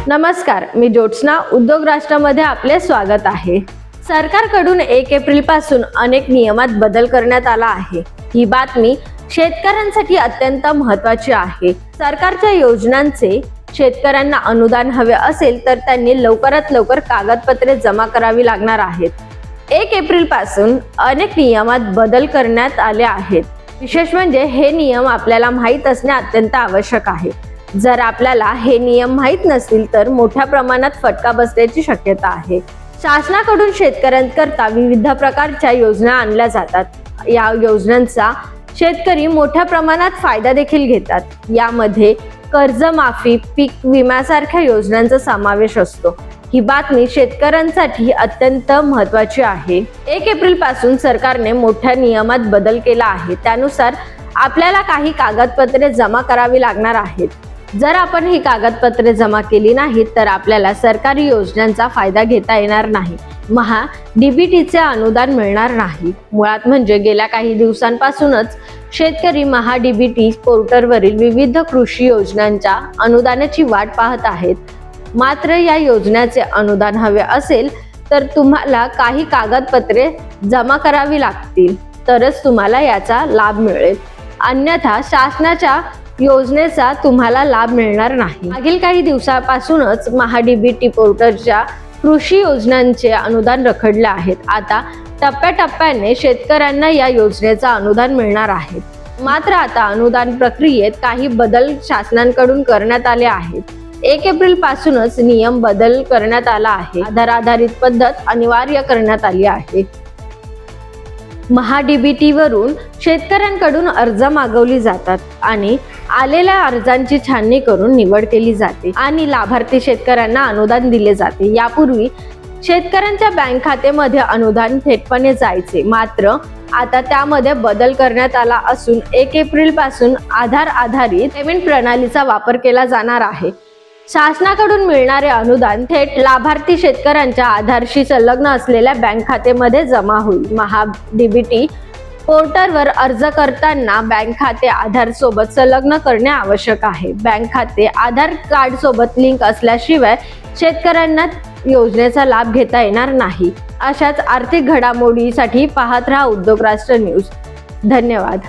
नमस्कार, मी ज्योत्स्ना. उद्योग राष्ट्रामध्ये आपले स्वागत आहे. सरकारकडून 1 एप्रिल पासून अनेक नियमात बदल करण्यात आला आहे. ही बातमी शेतकऱ्यांसाठी अत्यंत महत्त्वाची आहे. सरकारच्या योजनांचे शेतकऱ्यांना अनुदान हवे असेल तर त्यांनी लवकरात लवकर कागदपत्रे जमा करावी लागणार आहेत. 1 एप्रिल पासून अनेक नियमात बदल करण्यात आले आहेत. विशेष म्हणजे हे नियम आपल्याला माहीत असणे अत्यंत आवश्यक आहे. जर आपल्याला हे नियम माहीत नसतील तर मोठ्या प्रमाणात फटका बसण्याची शक्यता आहे. शासनाकडून शेतकऱ्यांकरता विविध प्रकारच्या योजना आणल्या जातात. या योजनांचा शेतकरी मोठ्या प्रमाणात फायदा देखील घेतात. यामध्ये कर्जमाफी, पीक विम्यासारख्या योजनांचा समावेश असतो. ही बातमी शेतकऱ्यांसाठी अत्यंत महत्त्वाची आहे. 1 एप्रिल पासून सरकारने मोठ्या नियमात बदल केला आहे. त्यानुसार आपल्याला काही कागदपत्रे जमा करावी लागणार आहेत. जर आपण ही कागदपत्रे जमा केली नाहीत तर आपल्याला सरकारी योजनांचा फायदा घेता येणार नाही. महा-डीबीटीचे अनुदान मिळणार नाही. मुळात म्हणजे गेल्या काही दिवसांपासूनच शेतकरी महा-डीबीटी पोर्टलवरील विविध कृषी योजनांच्या अनुदानाची वाट पाहत आहेत. मात्र या योजनेचे अनुदान हवे असेल तर तुम्हाला काही कागदपत्रे जमा करावी लागतील, तरच तुम्हाला याचा लाभ मिळेल. अन्यथा शासनाच्या योजनेचा तुम्हाला लाभ मिळणार नाही. मागील काही दिवसापासूनच महा-डीबीटी पोर्टलच्या कृषी योजनांचे अनुदान रखडले आहेत. आता टप्प्याटप्प्याने शेतकऱ्यांना या योजनेचा अनुदान मिळणार आहे. मात्र आता अनुदान प्रक्रियेत काही बदल शासनाकडून करण्यात आले आहेत. 1 एप्रिल पासूनच नियम बदल करण्यात आला आहे. आधार आधारित पद्धत अनिवार्य करण्यात आली आहे. महा-डीबीटी वरून शेतकऱ्यांकडून अर्ज मागवली जातात आणि आलेल्या अर्जांची छाननी करून निवड केली जाते आणि लाभार्थी शेतकऱ्यांना अनुदान दिले जाते. यापूर्वी शेतकऱ्यांच्या बँक खात्यामध्ये अनुदान थेटपणे जायचे, मात्र आता त्यामध्ये बदल करण्यात आला असून 1 एप्रिल पासून आधार आधारित पेमेंट प्रणालीचा वापर केला जाणार आहे. शासनाकडून मिळणारे अनुदान थेट लाभार्थी शेतकऱ्यांच्या आधारशी संलग्न असलेल्या बँक खात्यामध्ये जमा होईल. महा-डीबीटी पोर्टलवर अर्ज करताना बँक खाते आधार सोबत संलग्न करणे आवश्यक आहे. बँक खाते आधार कार्ड सोबत लिंक असल्याशिवाय शेतकऱ्यांना योजनेचा लाभ घेता येणार नाही. अशाच आर्थिक घडामोडीसाठी पाहत रहा उद्योग राष्ट्र न्यूज. धन्यवाद.